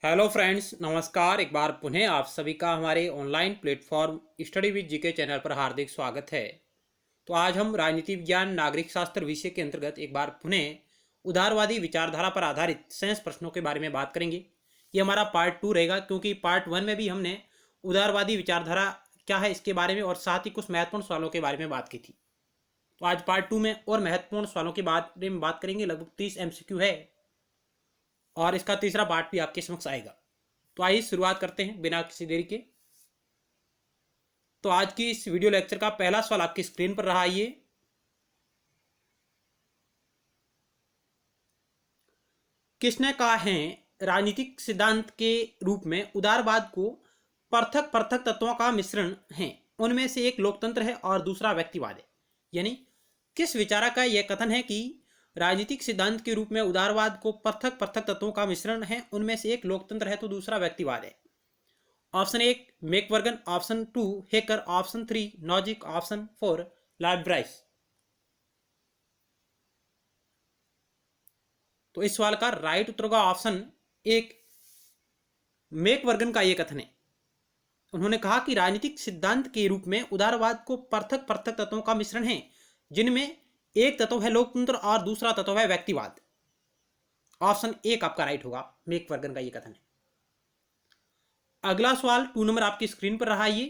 Hello friends, नमस्कार। एक बार पुनः आप सभी का हमारे online platform study with GK channel पर हार्दिक स्वागत है। तो आज हम राजनीति विज्ञान नागरिक शास्त्र विषय के अंतर्गत एक बार पुनः उदारवादी विचारधारा पर आधारित सेंस प्रश्नों के बारे में बात करेंगे। ये हमारा पार्ट 2 रहेगा, क्योंकि पार्ट 1 में भी हमने उदारवादी विचारधारा क्या है इसके बारे में और साथ ही कुछ महत्वपूर्ण सवालों के बारे में बात की थी। तो आज पार्ट 2 में और महत्वपूर्ण सवालों के बारे में बात करेंगे। लगभग 30 MCQ है और इसका तीसरा पार्ट भी आपके समक्ष आएगा। तो आइए शुरुआत करते हैं बिना किसी देरी के। तो आज की इस वीडियो लेक्चर का पहला सवाल आपकी स्क्रीन पर रहा। ये किसने कहा है राजनीतिक सिद्धांत के रूप में उदारवाद को पृथक पृथक तत्वों का मिश्रण है, उनमें से एक लोकतंत्र है और दूसरा व्यक्तिवाद है। यानी किस विचारक का यह कथन है कि राजनीतिक सिद्धांत के रूप में उदारवाद को पृथक पृथक तत्वों का मिश्रण है, उनमें से एक लोकतंत्र है तो दूसरा व्यक्तिवाद है। ऑप्शन 1 मैकवर्गन, ऑप्शन 2 हेकर, ऑप्शन 3 नॉजिक, ऑप्शन 4 लाइब्राइस। तो इस सवाल का राइट उत्तर होगा ऑप्शन 1 मैकवर्गन का यह कथन है। उन्होंने कहा कि राजनीतिक सिद्धांत के रूप में उदारवाद को पृथक पृथक तत्वों का मिश्रण है, जिनमें एक तत्व है लोकतंत्र और दूसरा तत्व है व्यक्तिवाद। ऑप्शन 1 आपका राइट होगा, मैकवर्गन का यह कथन है। अगला सवाल 2 नंबर आपकी स्क्रीन पर रहा। ये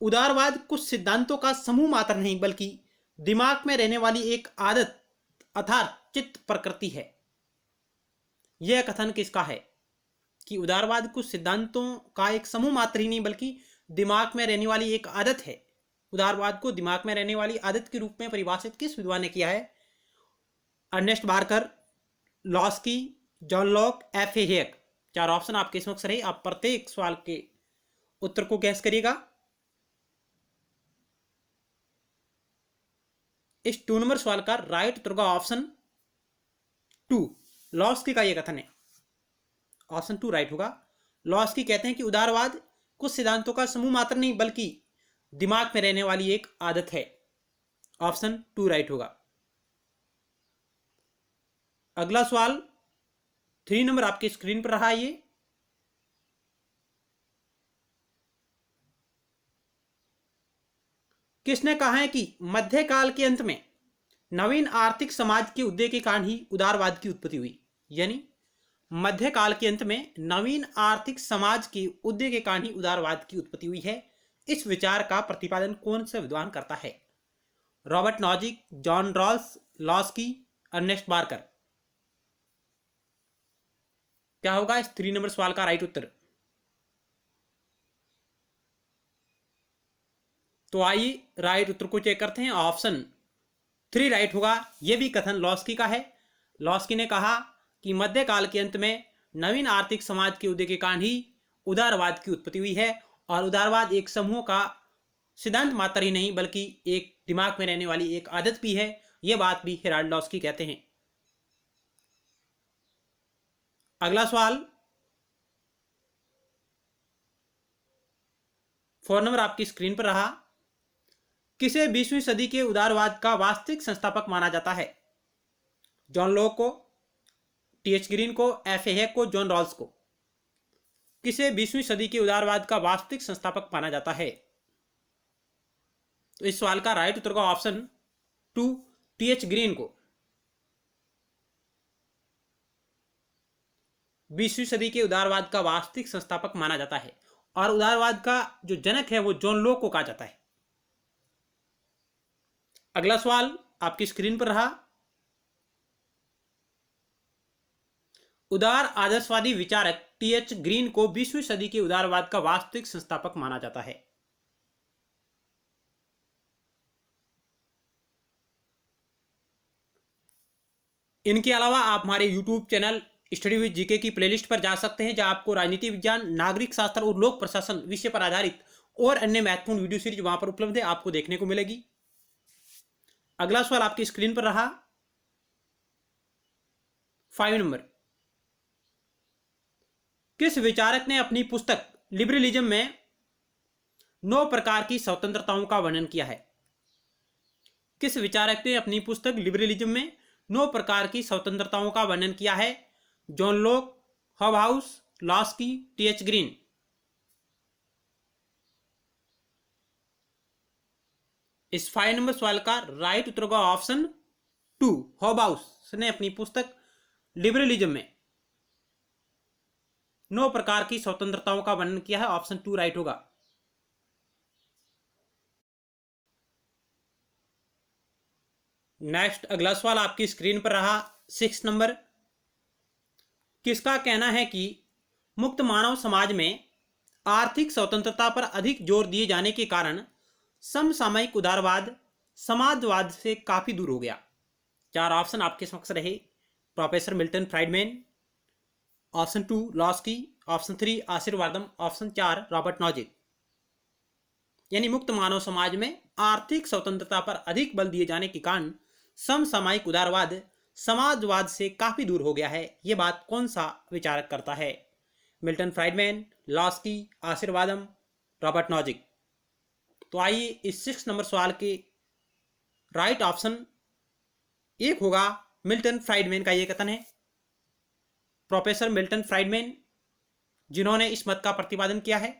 उदारवाद कुछ सिद्धांतों का समूह मात्र नहीं बल्कि दिमाग में रहने वाली एक आदत अर्थात चित्त प्रकृति है। यह कथन किसका है कि उदारवाद कुछ सिद्धांतों का एक समूह मात्र ही नहीं बल्कि दिमाग में रहने वाली एक आदत है। उदारवाद को दिमाग में रहने वाली आदत के रूप में परिभाषित किस विद्वान ने किया है? Ernest Barker, Laski, John Locke, F.A. Hayek. 4 option आपके समक्ष रहे। आप प्रत्येक सवाल के उत्तर को गैस करिएगा। इस 2 नंबर सवाल का राइट उत्तर होगा ऑप्शन 2 लॉस्की का यह कथन है। ऑप्शन 2 राइट होगा। लॉस्की कहते हैं कि उदारवाद कुछ सिद्धांतों का समूह मात्र नहीं बल्कि दिमाग में रहने वाली एक आदत है। ऑप्शन 2 राइट होगा। अगला सवाल 3 नंबर आपकी स्क्रीन पर रहा। ये किसने कहा है कि मध्यकाल के अंत में नवीन आर्थिक समाज के उदय के कारण ही उदारवाद की उत्पत्ति हुई? यानी मध्यकाल के अंत में नवीन आर्थिक समाज के उदय के कारण ही उदारवाद की उत्पत्ति हुई है। इस विचार का प्रतिपादन कौन से विद्वान करता है? Robert Nozick, John Rawls, Laski, Ernest Barker. क्या होगा इस 3 नंबर सवाल का राइट उत्तर? तो आइए राइट उत्तर को चेक करते हैं। ऑप्शन 3 राइट होगा। यह भी कथन लॉस्की का है। लॉस्की ने कहा कि मध्यकाल के अंत में नवीन आर्थिक समाज के उदय के कारण ही उदारवाद की उत्पत्ति हुई है और उदारवाद एक समूह का सिद्धांत मात्र ही नहीं बल्कि एक दिमाग में रहने वाली एक आदत भी है। यह बात भी हेराल्ड लॉस्की कहते हैं। अगला सवाल 4 नंबर आपकी स्क्रीन पर रहा। किसे 20वीं सदी के उदारवाद का वास्तविक संस्थापक माना जाता है? जॉन लॉक को, T.H. ग्रीन को, F.A. हेक को, जॉन रॉल्स को। किसे 20वीं सदी के उदारवाद का वास्तविक संस्थापक माना जाता है? तो इस सवाल का राइट उत्तर का ऑप्शन 2 T.H. ग्रीन को 20वीं सदी के उदारवाद का वास्तविक संस्थापक माना जाता है और उदारवाद का जो जनक है वो जॉन लॉक को कहा जाता है। अगला सवाल आपकी स्क्रीन पर रहा। उदार आदर्शवादी विचारक T.H. ग्रीन को 20वीं सदी के उदारवाद का वास्तविक संस्थापक माना जाता है। इनके अलावा आप हमारे YouTube channel study with GK की प्लेलिस्ट पर जा सकते हैं, जहां आपको राजनीति विज्ञान, नागरिक शास्त्र और लोक प्रशासन विषय पर आधारित और अन्य महत्वपूर्ण वीडियो सीरीज वहां पर उपलब्ध है, आपको देखने को मिलेगी। अगला सवाल आपकी स्क्रीन पर रहा 5 नंबर। किस विचारक ने अपनी पुस्तक लिबरलिज्म में 9 प्रकार की स्वतंत्रताओं का वर्णन किया है? किस विचारक ने अपनी पुस्तक लिबरलिज्म में 9 प्रकार की स्वतंत्रताओं का वर्णन किया है? John Locke, Hobhouse, Laski, TH Green. इस 5 नंबर सवाल का राइट उत्तर होगा ऑप्शन 2। हॉबहाउस ने अपनी पुस्तक लिबरलिज्म में 9 प्रकार की स्वतंत्रताओं का वर्णन किया है। ऑप्शन 2 राइट होगा। नेक्स्ट अगला सवाल आपकी स्क्रीन पर रहा 6 नंबर। किसका कहना है कि मुक्त मानव समाज में आर्थिक स्वतंत्रता पर अधिक जोर दिए जाने के कारण समसामयिक उदारवाद समाजवाद से काफी दूर हो गया? 4 ऑप्शन आपके समक्ष रहे। Professor Milton Friedman, option 2 Laski, option 3 Ashirvadam, option 4 Robert Nozick. यानी मुक्त मानव समाज में आर्थिक स्वतंत्रता पर अधिक बल दिए जाने के कारण समसामयिक उदारवाद समाजवाद से काफी दूर हो गया है। यह बात कौन सा विचारक करता है? Milton Friedman, Laski, Ashirvadam, Robert Nozick. तो आइए इस 6 नंबर सवाल के राइट ऑप्शन 1 होगा मिल्टन फ्राइडमैन का यह कथन है। प्रोफेसर मिल्टन फ्राइडमैन जिन्होंने इस मत का प्रतिपादन किया है।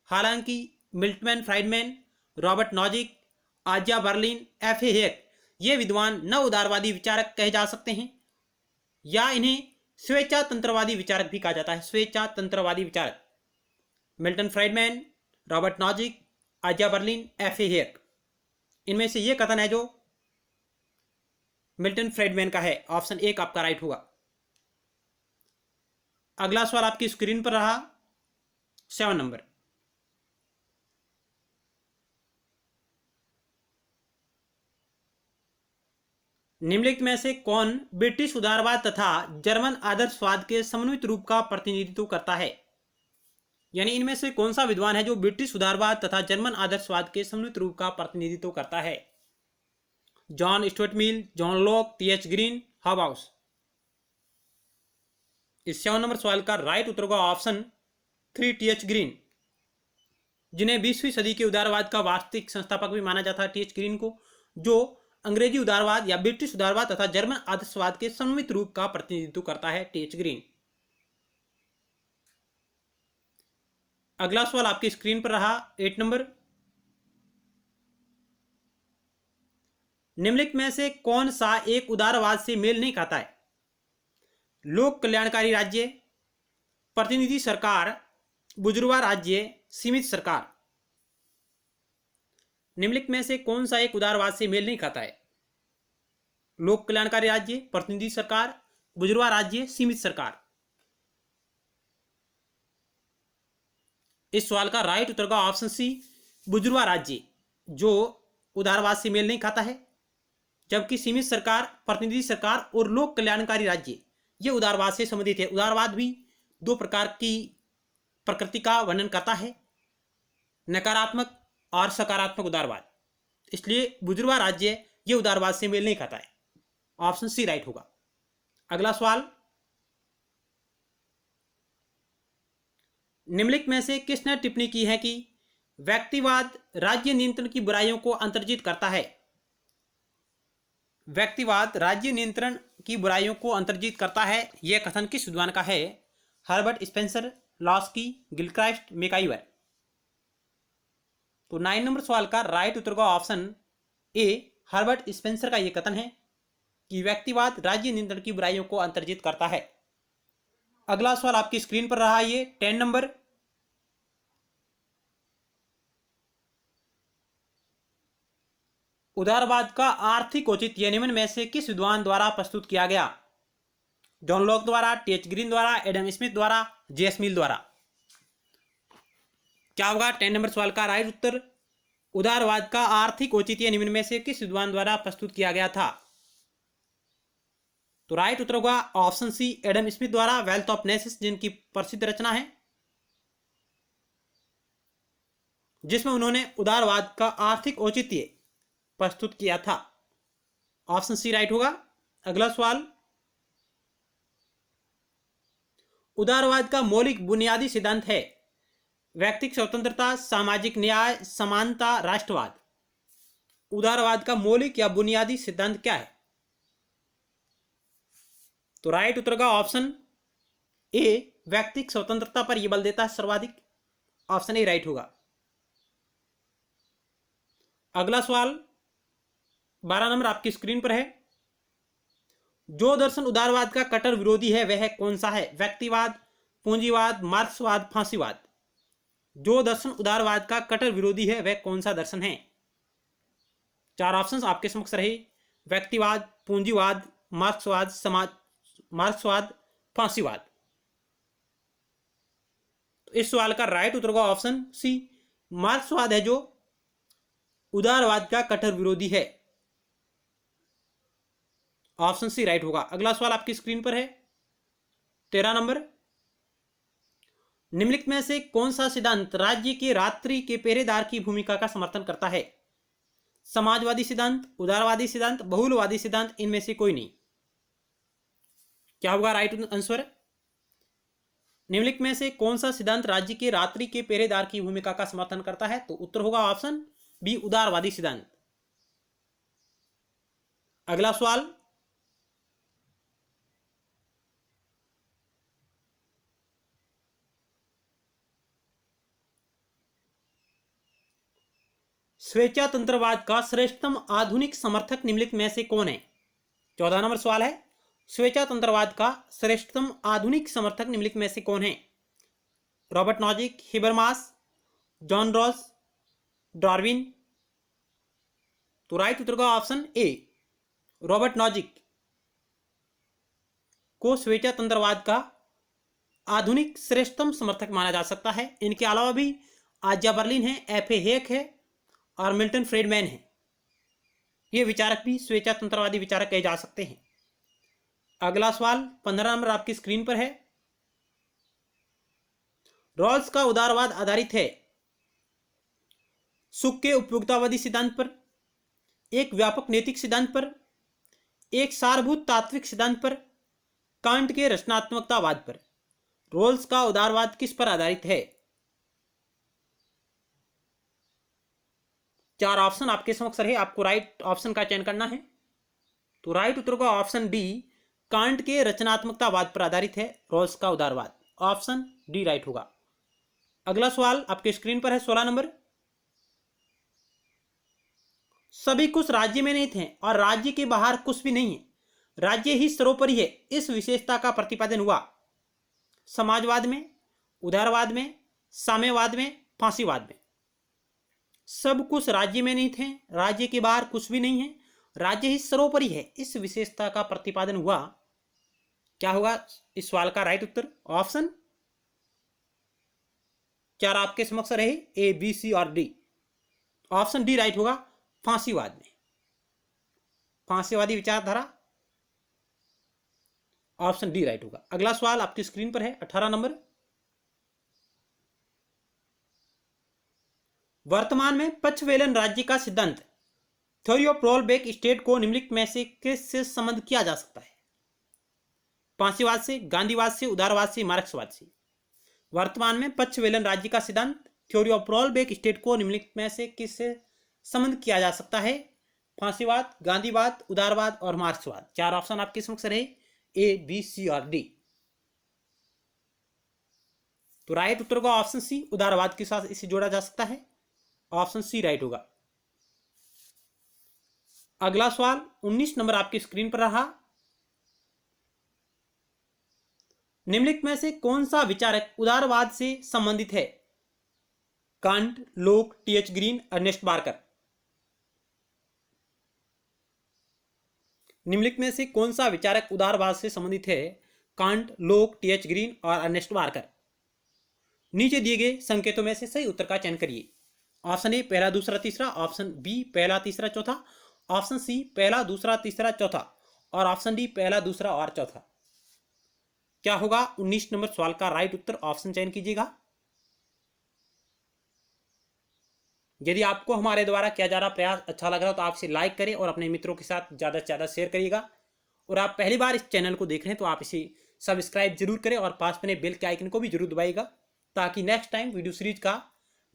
हालांकि मिल्टन फ्राइडमैन, रॉबर्ट नॉजिक, आज्या बर्लिन, एफ ए हेक ये विद्वान नव उदारवादी विचारक कहे जा सकते हैं या इन्हें स्वेच्छा तंत्रवादी विचारक भी कहा जाता है। स्वेच्छा तंत्रवादी विचारक मिल्टन फ्राइडमैन, रॉबर्ट नॉजिक, आज्या बर्लिन, एफ ए हेक, इनमें से यह कथन है जो मिल्टन फ्राइडमैन का है। ऑप्शन 1 आपका राइट होगा। अगला सवाल आपकी स्क्रीन पर रहा 7 नंबर। निम्नलिखित में से कौन ब्रिटिश उदारवाद तथा जर्मन आदर्शवाद के समन्वित रूप का प्रतिनिधित्व करता है? यानी इनमें से कौन सा विद्वान है जो ब्रिटिश उदारवाद तथा जर्मन आदर्शवाद के समन्वित रूप का प्रतिनिधित्व करता है? John Stuart Mill, John Locke, TH Green, Hobhouse. इस 7 नंबर सवाल का राइट उत्तर होगा ऑप्शन 3 टीएच ग्रीन, जिन्हें 20वीं सदी के उदारवाद का वास्तविक संस्थापक भी माना जाता है। टीएच ग्रीन को, जो अंग्रेजी उदारवाद या ब्रिटिश उदारवाद तथा जर्मन आदर्शवाद के समन्वित रूप का प्रतिनिधित्व करता है। TH Green. अगला सवाल आपकी स्क्रीन पर रहा 8 नंबर। निम्नलिखित में से कौन सा एक उदारवाद से मेल नहीं खाता है? लोक कल्याणकारी राज्य, प्रतिनिधि सरकार, बुजुर्गवा राज्य, सीमित सरकार। निम्नलिखित में से कौन सा एक उदारवाद से मेल नहीं खाता है? लोक कल्याणकारी राज्य, प्रतिनिधि सरकार, बुजुर्गवा राज्य, सीमित सरकार। इस सवाल का राइट उत्तर का ऑप्शन सी बुजुर्गवा राज्य, जो उदारवाद से मेल नहीं खाता है, जबकि सीमित सरकार, प्रतिनिधि सरकार और लोक कल्याणकारी राज्य ये उदारवाद से संबंधित है। उदारवाद भी 2 प्रकार की प्रकृति का वर्णन करता है, नकारात्मक और सकारात्मक उदारवाद। इसलिए बुजुर्गवा राज्य ये उदारवाद से मेल नहीं खाता है। ऑप्शन सी राइट होगा। अगला सवाल, निम्नलिखित में से किसने टिप्पणी की है कि व्यक्तिवाद राज्य नियंत्रण की बुराइयों को अंतर्जित करता है? व्यक्तिवाद राज्य नियंत्रण की बुराइयों को अंतर्जित करता है, यह कथन किस विद्वान का है? Herbert Spencer, Laski, Gilchrist, MacIver. तो 9 नंबर सवाल का राइट उत्तर का ऑप्शन ए हर्बर्ट स्पेंसर का यह कथन है कि व्यक्तिवाद राज्य नियंत्रण की बुराइयों को अंतर्जित करता है। अगला सवाल आपकी स्क्रीन पर रहा ये 10 नंबर। उदारवाद का आर्थिक औचित्य निम्न में से किस विद्वान द्वारा प्रस्तुत किया गया? जॉन लॉक द्वारा, टीएच ग्रीन द्वारा, एडम स्मिथ द्वारा, जेएस मिल द्वारा। क्या होगा 10 नंबर सवाल का राइट उत्तर? उदारवाद का आर्थिक औचित्य निम्न में से किस विद्वान द्वारा प्रस्तुत किया गया था? तो राइट उत्तर होगा ऑप्शन सी एडम स्मिथ द्वारा, वेल्थ ऑफ नेशंस जिनकी प्रसिद्ध रचना है, जिसमें उन्होंने उदारवाद का आर्थिक औचित्य प्रस्तुत किया था। ऑप्शन सी राइट होगा। अगला सवाल, उदारवाद का मौलिक बुनियादी सिद्धांत है व्यक्तिगत स्वतंत्रता, सामाजिक न्याय, समानता, राष्ट्रवाद। उदारवाद का मौलिक या बुनियादी सिद्धांत क्या है? तो राइट उत्तर का ऑप्शन ए, व्यक्तिगत स्वतंत्रता पर यह बल देता है सर्वाधिक। ऑप्शन ए राइट होगा। अगला सवाल 12 नंबर आपकी स्क्रीन पर है। जो दर्शन उदारवाद का कट्टर विरोधी है वह कौन सा है? व्यक्तिवाद, पूंजीवाद, मार्क्सवाद, फांसीवाद। जो दर्शन उदारवाद का कट्टर विरोधी है वह कौन सा दर्शन है? 4 ऑप्शंस आपके समक्ष रहे। व्यक्तिवाद, पूंजीवाद, मार्क्सवाद, फांसीवाद। तो इस सवाल का राइट उत्तर का ऑप्शन सी, मार्क्सवाद है जो उदारवाद का कट्टर विरोधी है। ऑप्शन सी राइट होगा। अगला सवाल आपकी स्क्रीन पर है 13 नंबर। निम्नलिखित में से कौन सा सिद्धांत राज्य के रात्रि के पहरेदार की भूमिका का समर्थन करता है? समाजवादी सिद्धांत, उदारवादी सिद्धांत, बहुलवादी सिद्धांत, इनमें से कोई नहीं। क्या होगा राइट आंसर? निम्नलिखित में से कौन सा सिद्धांत राज्य के रात्रि के पहरेदार की भूमिका का समर्थन करता है? तो उत्तर होगा ऑप्शन बी, उदारवादी सिद्धांत। अगला सवाल स्वेच्छातंत्रवाद का श्रेष्ठतम आधुनिक समर्थक निम्नलिखित में से कौन है? 14 नंबर सवाल है। स्वेच्छातंत्रवाद का श्रेष्ठतम आधुनिक समर्थक निम्नलिखित में से कौन है? Robert Nozick, Habermas, John Ross, Darwin. तो राइट उत्तर का ऑप्शन ए, रॉबर्ट नॉजिक को स्वेच्छातंत्रवाद का आधुनिक श्रेष्ठतम समर्थक माना जा सकता है। इनके अलावा भी आज्या बर्लिन है, एफ ए हेक है और मिल्टन फ्रीडमैन है। ये विचारक भी स्वेच्छातंत्रवादी विचारक कहे जा सकते हैं। अगला सवाल 15 नंबर आपकी स्क्रीन पर है। रॉल्स का उदारवाद आधारित है सुख के उपयोगितावादी सिद्धांत पर, एक व्यापक नैतिक सिद्धांत पर, एक सारभूत तात्विक सिद्धांत पर, कांट के रचनात्मकतावाद पर। रॉल्स का उदारवाद किस पर आधारित है? 4 ऑप्शन आपके समक्ष रहे, आपको राइट ऑप्शन का चयन करना है। तो राइट उत्तर का ऑप्शन डी, कांट के रचनात्मकतावाद पर आधारित है रॉल्स का उदारवाद। ऑप्शन डी राइट होगा। अगला सवाल आपके स्क्रीन पर है 16 नंबर। सभी कुछ राज्य में निहित हैं और राज्य के बाहर कुछ भी नहीं है, राज्य ही सर्वोपरि है, इस विशेषता का प्रतिपादन हुआ समाजवाद में, उदारवाद में, साम्यवाद में, फांसीवाद में। सब कुछ राज्य में निहित है, राज्य के बाहर कुछ भी नहीं है, राज्य ही सर्वोपरि है, इस विशेषता का प्रतिपादन हुआ। क्या होगा इस सवाल का राइट उत्तर? ऑप्शन 4 आपके समक्ष रहे, ए, बी, सी और डी। ऑप्शन डी राइट होगा, फांसीवाद में, फांसीवादी विचारधारा। ऑप्शन डी राइट होगा। अगला सवाल आपकी स्क्रीन पर है 18 नंबर। वर्तमान में पक्षवेलन राज्य का सिद्धांत theory of roll back state को निम्नलिखित में से किससे संबंध किया जा सकता है? फांसीवाद से, गांधीवाद से, उदारवाद से, मार्क्सवाद से। वर्तमान में पक्षवेलन राज्य का सिद्धांत theory of roll back state को निम्नलिखित में से किससे संबंध किया जा सकता है? फांसीवाद, गांधीवाद, उदारवाद और मार्क्सवाद। 4 ऑप्शन आपके समक्ष रहे, ए, बी, सी और डी। तो राइट उत्तर का ऑप्शन सी, उदारवाद के साथ इसे जोड़ा जा सकता है। ऑप्शन सी राइट होगा। अगला सवाल 19 नंबर आपकी स्क्रीन पर रहा। निम्नलिखित में से कौन सा विचारक उदारवाद से संबंधित है? कांट, लोक, टी.एच. Green, Ernest Barker. निम्नलिखित में से कौन सा विचारक उदारवाद से संबंधित है? कांट, लोक, टी.एच. ग्रीन और अर्नेस्ट बार्कर। नीचे दिए गए संकेतों में से सही उत्तर का चयन करिए। ऑप्शन ए पहला, दूसरा, तीसरा, ऑप्शन बी पहला, तीसरा, चौथा, ऑप्शन सी पहला, दूसरा, तीसरा, चौथा और ऑप्शन डी पहला, दूसरा और चौथा। क्या होगा 19 नंबर सवाल का राइट उत्तर? ऑप्शन चयन कीजिएगा। यदि आपको हमारे द्वारा किया जा रहा प्रयास अच्छा लग रहा हो तो आप इसे लाइक करें और अपने मित्रों के साथ ज़्यादा से ज़्यादा शेयर करिएगा। और आप पहली बार इस चैनल को देख रहे हैं तो आप इसे सब्सक्राइब जरूर करें और पास में बेल के आइकन को भी जरूर दबाइएगा ताकि नेक्स्ट टाइम वीडियो सीरीज का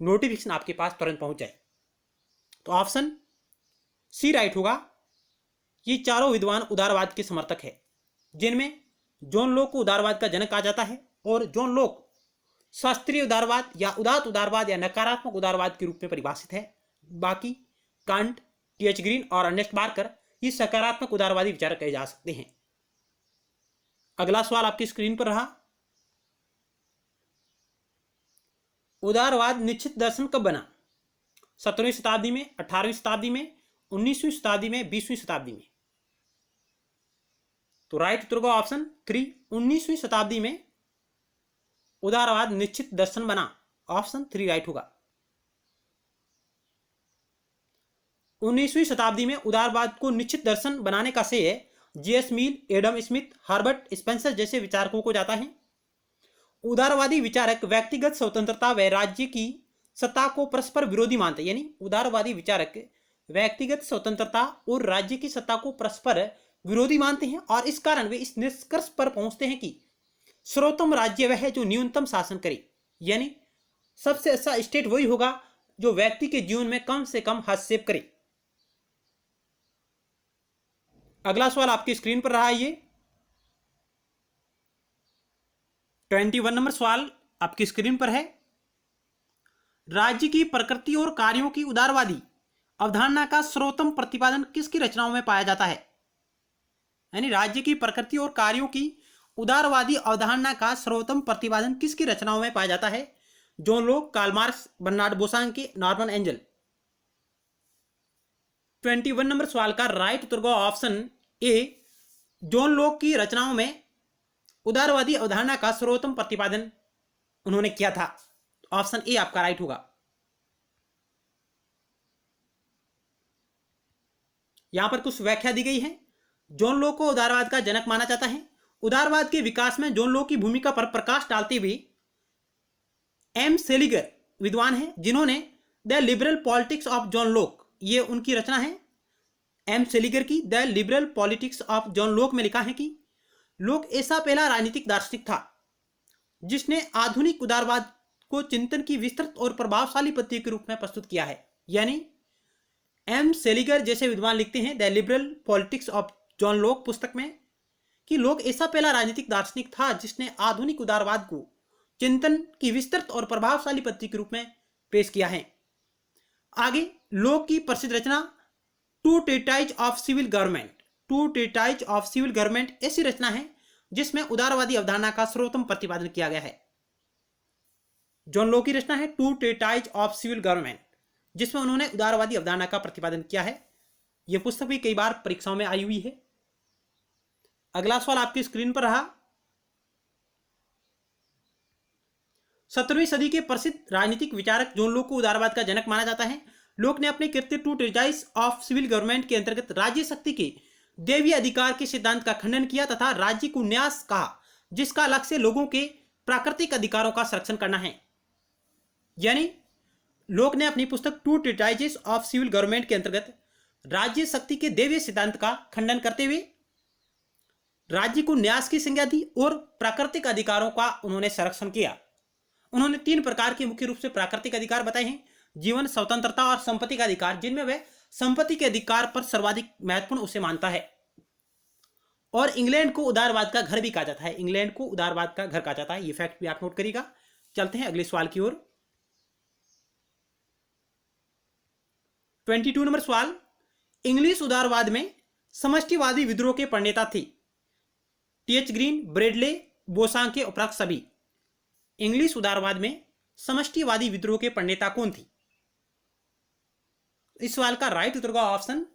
नोटिफिकेशन आपके पास तुरंत पहुंच जाए। तो ऑप्शन सी राइट होगा। ये चारों विद्वान उदारवाद के समर्थक है, जिनमें जॉन लॉक को उदारवाद का जनक कहा जाता है और जॉन लॉक शास्त्रीय उदारवाद या उदात्त उदारवाद या नकारात्मक उदारवाद के रूप में परिभाषित है। बाकी कांट, टी.एच. ग्रीन और अर्नेस्ट बार्कर ये सकारात्मक उदारवादी विचारक कहे जा सकते हैं। अगला सवाल आपकी स्क्रीन पर रहा, उदारवाद निश्चित दर्शन कब बना? 17वीं शताब्दी में, 18वीं शताब्दी में, 19वीं शताब्दी में, 20वीं शताब्दी में? तो राइट उत्तर होगा ऑप्शन 3, 19वीं शताब्दी में उदारवाद निश्चित दर्शन बना। ऑप्शन 3 राइट होगा। 19वीं शताब्दी में उदारवाद को निश्चित दर्शन बनाने का श्रेय जे.एस. मिल, एडम स्मिथ, हर्बर्ट स्पेंसर जैसे विचारकों को जाता है। उदारवादी विचारक व्यक्तिगत स्वतंत्रता व राज्य की सत्ता को परस्पर विरोधी मानते हैं। यानी उदारवादी विचारक व्यक्तिगत स्वतंत्रता और राज्य की सत्ता को परस्पर विरोधी मानते हैं और इस कारण वे इस निष्कर्ष पर पहुंचते हैं कि सर्वोत्तम राज्य वह है जो न्यूनतम शासन करे, यानी सबसे अच्छा स्टेट वही होगा जो व्यक्ति के जीवन में कम से कम हस्तक्षेप करे। अगला सवाल आपकी स्क्रीन पर रहा है, ये 21 नंबर सवाल आपकी स्क्रीन पर है। राज्य की प्रकृति और कार्यों की उदारवादी अवधारणा का सर्वोत्तम प्रतिपादन किसकी रचनाओं में पाया जाता है? यानी राज्य की प्रकृति और कार्यों की उदारवादी अवधारणा का सर्वोत्तम प्रतिपादन किसकी रचनाओं में पाया जाता है? John Locke, Karl Marx, Bernard Bosanquet, Norman Angell? 21 number सवाल का राइट उत्तर होगा ऑप्शन ए, जॉन लॉक की रचनाओं में उदारवादी अवधारणा का सर्वोत्तम प्रतिपादन उन्होंने किया था। ऑप्शन ए आपका राइट होगा। यहां पर कुछ व्याख्या दी गई है। जॉन लॉक को उदारवाद का जनक माना जाता है। उदारवाद के विकास में जॉन लॉक की भूमिका पर प्रकाश डालते हुए एम सेलिगर विद्वान हैं जिन्होंने the liberal politics of John Locke, ये उनकी रचना है एम सेलिगर की, the liberal politics of John Locke में लिखा है कि लॉक ऐसा पहला राजनीतिक दार्शनिक था जिसने आधुनिक उदारवाद को चिंतन की विस्तृत और प्रभावशाली पद्धति के रूप में प्रस्तुत किया है। यानी एम सेलिगर जैसे विद्वान लिखते हैं the liberal politics of John Locke पुस्तक में कि लॉक ऐसा पहला राजनीतिक दार्शनिक था जिसने आधुनिक उदारवाद को चिंतन की विस्तृत और प्रभावशाली पद्धति के रूप में पेश किया है। आगे लॉक की प्रसिद्ध रचना two treatise of civil government, two treatise of civil government ऐसी रचना है जिसमें उदारवादी अवधारणा का सर्वोत्तम प्रतिपादन किया गया है। जॉन लॉक की रचना है two treatise of civil government, जिसमें उन्होंने उदारवादी अवधारणा का प्रतिपादन किया है। यह पुस्तक भी कई बार परीक्षाओं में आई हुई है। अगला सवाल आपकी स्क्रीन पर रहा, 17वीं सदी के प्रसिद्ध राजनीतिक विचारक जॉन लॉक को उदारवाद का जनक माना जाता है। लॉक ने अपने कृत्य two treatise of civil government के अंतर्गत राज्य शक्ति के दैवीय अधिकार के सिद्धांत का खंडन किया तथा राज्य को न्यास कहा जिसका लक्ष्य लोगों के प्राकृतिक अधिकारों का संरक्षण करना है। यानी लॉक ने अपनी पुस्तक टू ट्रीटाइजेस ऑफ सिविल गवर्नमेंट के अंतर्गत राज्य शक्ति के दैवीय सिद्धांत का खंडन करते हुए राज्य को न्यास की संज्ञा दी और प्राकृतिक अधिकारों का उन्होंने संरक्षण किया। उन्होंने 3 प्रकार के मुख्य रूप से प्राकृतिक अधिकार बताए हैं, जीवन, स्वतंत्रता और संपत्ति का अधिकार, जिनमें वह संपत्ति के अधिकार पर सर्वाधिक महत्वपूर्ण उसे मानता है। और इंग्लैंड को उदारवाद का घर भी कहा जाता है, इंग्लैंड को उदारवाद का घर कहा जाता है। ये फैक्ट भी आप नोट करिएगा। चलते हैं अगले सवाल की ओर। 22 नंबर सवाल, इंग्लिश उदारवाद में समष्टिवादी विद्रोह के प्रणेता थे टी.एच. ग्रीन, ब्रेडले, बोसांके उपरांत सभी। इंग्लिश उदारवाद में समष्टिवादी विद्रोह के प्रणेता कौन थी? इस सवाल का राइट उत्तर होगा option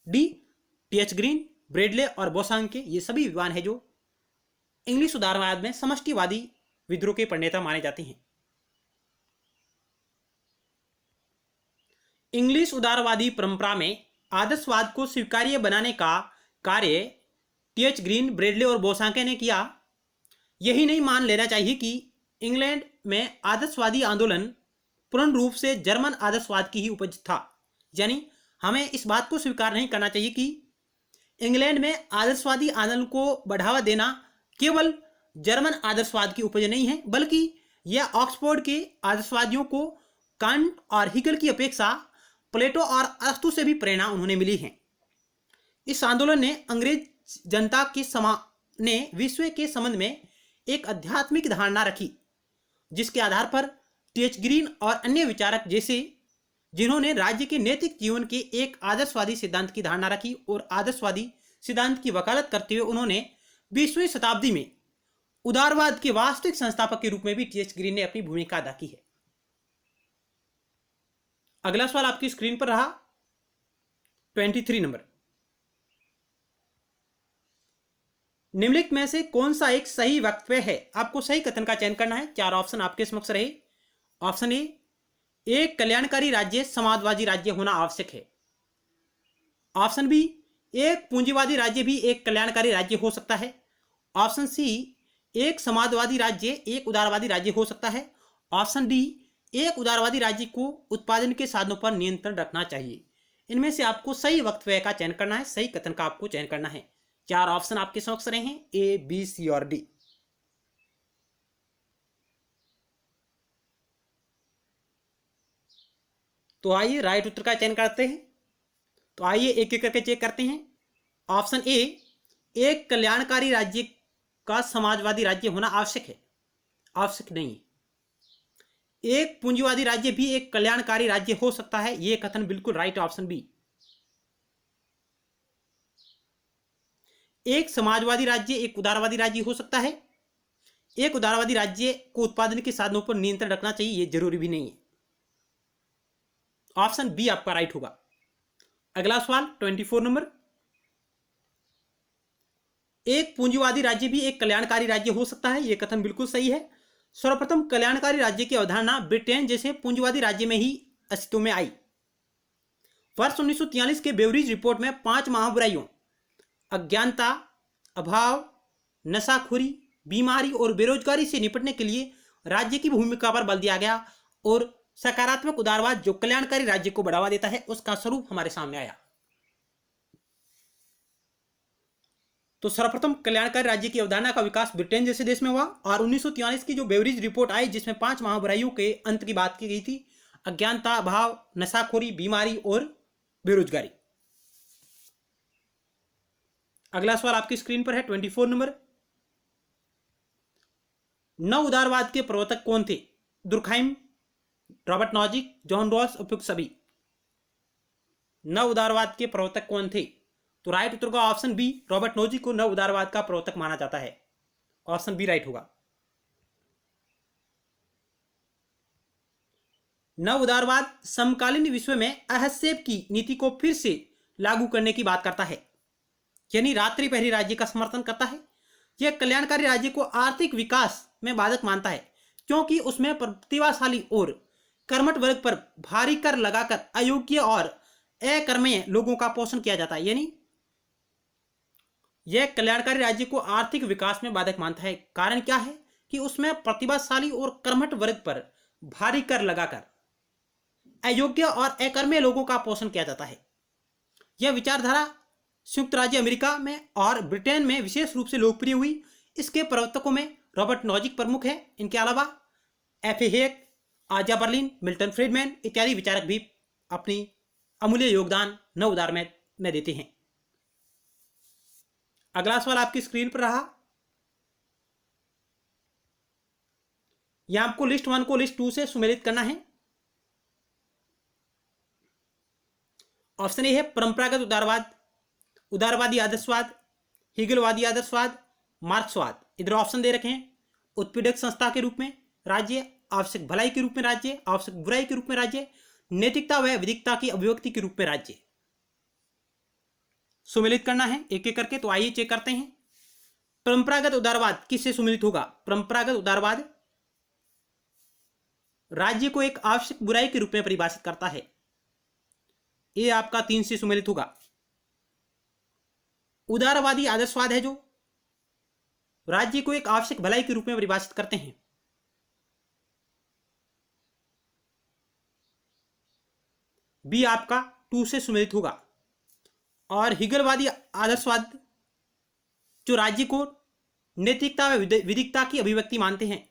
D, TH. Green, Bradley और बोसांके। ये सभी विद्वान है जो इंग्लिश उदारवाद में समष्टिवादी विद्रोह के प्रणेता माने जाते हैं। इंग्लिश उदारवादी परंपरा में आदर्शवाद को स्वीकार्य बनाने का कार्य टी.एच. ग्रीन, ब्रेडले और बोसांके ने किया। यही नहीं मान लेना चाहिए कि इंग्लैंड में आदर्शवादी आंदोलन पूर्ण रूप से जर्मन आदर्शवाद की ही उपज था। यानी हमें इस बात को स्वीकार नहीं करना चाहिए कि इंग्लैंड में आदर्शवादी आंदोलन को बढ़ावा देना केवल जर्मन आदर्शवाद की उपज नहीं है, बल्कि यह ऑक्सफोर्ड के आदर्शवादियों को कांट और हिगल की अपेक्षा प्लेटो और अरस्तु से भी प्रेरणा उन्होंने मिली है। इस आंदोलन ने अंग्रेज जनता के ने विश्व के संबंध में एक आध्यात्मिक धारणा रखी, जिसके आधार पर टी.एच. ग्रीन और अन्य विचारक जैसे जिन्होंने राज्य के नैतिक जीवन के एक आदर्शवादी सिद्धांत की धारणा रखी और आदर्शवादी सिद्धांत की वकालत करते हुए उन्होंने 20वीं शताब्दी में उदारवाद के वास्तविक संस्थापक के रूप में भी टी.एच. ग्रीन ने अपनी भूमिका अदा की है। अगला सवाल आपकी स्क्रीन पर रहा 23 नंबर। निम्नलिखित में से कौन सा एक सही वक्तव्य है? आपको सही कथन का चयन करना है। 4 ऑप्शन आपके समक्ष रहे। ऑप्शन ए, एक कल्याणकारी राज्य समाजवादी राज्य होना आवश्यक है। ऑप्शन बी, एक पूंजीवादी राज्य भी एक कल्याणकारी राज्य हो सकता है। ऑप्शन सी, एक समाजवादी राज्य एक उदारवादी राज्य हो सकता है। ऑप्शन डी, एक उदारवादी राज्य को उत्पादन के साधनों पर नियंत्रण रखना चाहिए। इनमें से आपको सही वक्तव्य का चयन करना है, सही कथन का आपको चयन करना है। 4 ऑप्शन आपके समक्ष रहे हैं, ए, बी, सी और डी। तो आइए राइट उत्तर का चयन करते हैं। तो आइए एक एक करके चेक करते हैं। ऑप्शन ए, एक कल्याणकारी राज्य का समाजवादी राज्य होना आवश्यक है। आवश्यक नहीं है। एक पूंजीवादी राज्य भी एक कल्याणकारी राज्य हो सकता है, यह कथन बिल्कुल राइट। ऑप्शन बी, एक समाजवादी राज्य एक उदारवादी राज्य हो सकता है। एक उदारवादी राज्य को उत्पादन के साधनों पर नियंत्रण रखना चाहिए, यह जरूरी भी नहीं है। ऑप्शन बी आपका राइट होगा। अगला सवाल 24 नंबर। एक पूंजीवादी राज्य भी एक कल्याणकारी राज्य हो सकता है, यह कथन बिल्कुल सही है। सर्वप्रथम कल्याणकारी राज्य की अवधारणा ब्रिटेन जैसे पूंजीवादी राज्य में ही अस्तित्व में आई। वर्ष 1943 के बेवरिज रिपोर्ट में 5 महाबुराइयों अज्ञानता, अभाव, नशाखोरी, बीमारी और बेरोजगारी से निपटने के लिए राज्य की भूमिका पर बल दिया गया और सकारात्मक उदारवाद जो कल्याणकारी राज्य को बढ़ावा देता है उसका स्वरूप हमारे सामने आया। तो सर्वप्रथम कल्याणकारी राज्य की अवधारणा का विकास ब्रिटेन जैसे देश में हुआ और 1943 की जो बेवरिज रिपोर्ट आई जिसमें 5 महाबुराइयों के अंत की बात की गई थी, अज्ञानता, अभाव, नशाखोरी, बीमारी और बेरोजगारी। अगला सवाल आपकी स्क्रीन पर है 24 नंबर। नव उदारवाद के प्रवर्तक कौन थे? दुर्खाइम, रॉबर्ट नॉजिक, जॉन रॉस, उपयुक्त सभी। नव उदारवाद के प्रवर्तक कौन थे? तो राइट उत्तर का ऑप्शन बी, रॉबर्ट नॉजिक को नव उदारवाद का प्रवर्तक माना जाता है। ऑप्शन बी राइट होगा। नव उदारवाद समकालीन विश्व में हस्तक्षेप की नीति को फिर से लागू करने की बात करता है, यानी रात्रि प्रहरी राज्य का समर्थन करता है। यह कल्याणकारी राज्य को आर्थिक विकास में बाधक मानता है क्योंकि उसमें प्रतिभाशाली और कर्मठ वर्ग पर भारी कर लगाकर अयोग्य और अकर्मण्य लोगों का पोषण किया जाता है। यानी यह कल्याणकारी राज्य को आर्थिक विकास में बाधक मानता है। कारण क्या है कि उसमें प्रतिभाशाली और कर्मठ वर्ग पर भारी कर लगाकर अयोग्य और अकर्मण्य लोगों का पोषण किया जाता है। यह विचारधारा संयुक्त राज्य अमेरिका में और ब्रिटेन में विशेष रूप से लोकप्रिय हुई। इसके प्रवर्तकों में रॉबर्ट नॉजिक प्रमुख है। इनके अलावा एफ ए हेक, आजा बर्लिन, मिल्टन फ्रीडमैन इत्यादि विचारक भी अपनी अमूल्य योगदान नव उदार में देते हैं। अगला सवाल आपकी स्क्रीन पर रहा। यहां आपको लिस्ट 1 को लिस्ट 2 से सुमेलित करना है। ऑप्शन ए है परंपरागत उदारवाद, उदारवादी आदर्शवाद, हिगलवादी आदर्शवाद, मार्क्सवाद। इधर ऑप्शन दे रखे हैं। उत्पीड़क संस्था के रूप में राज्य, आवश्यक भलाई के रूप में राज्य, आवश्यक बुराई के रूप में राज्य, नैतिकता व विधिकता की अभिव्यक्ति के रूप में राज्य। सुमेलित करना है एक एक करके। तो आइए चेक करते हैं। परंपरागत उदारवाद किससे सुमेलित होगा? परंपरागत उदारवाद राज्य को एक आवश्यक बुराई के रूप में परिभाषित करता है। ये आपका 3 से सुमेलित होगा। उदारवादी आदर्शवाद है जो राज्य को एक आवश्यक भलाई के रूप में परिभाषित करते हैं। बी आपका 2 से सुमेलित होगा। और हिगलवादी आदर्शवाद जो राज्य को नैतिकता व विधिकता की अभिव्यक्ति मानते हैं,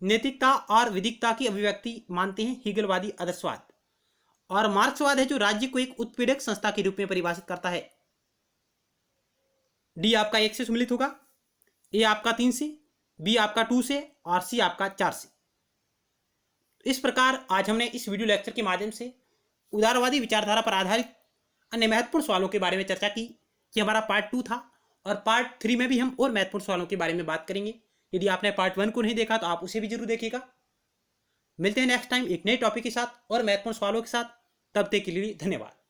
नैतिकता और विधिकता की अभिव्यक्ति मानते हैं हिगलवादी आदर्शवाद। और मार्क्सवाद है जो राज्य को एक उत्पीड़क संस्था के रूप में परिभाषित करता है। डी आपका 1 से सुमेलित होगा। ए आपका 3 से, बी आपका 2 से और सी आपका 4 से। इस प्रकार आज हमने इस वीडियो लेक्चर के माध्यम से उदारवादी विचारधारा पर आधारित अन्य महत्वपूर्ण सवालों के बारे में चर्चा की। ये हमारा पार्ट 2 था और पार्ट 3 में भी हम और महत्वपूर्ण सवालों के बारे में बात करेंगे। यदि आपने पार्ट 1 को नहीं देखा तो आप उसे भी जरूर देखिएगा। मिलते हैं नेक्स्ट टाइम एक नए टॉपिक के साथ और महत्वपूर्ण सवालों के साथ। तब तक के लिए धन्यवाद।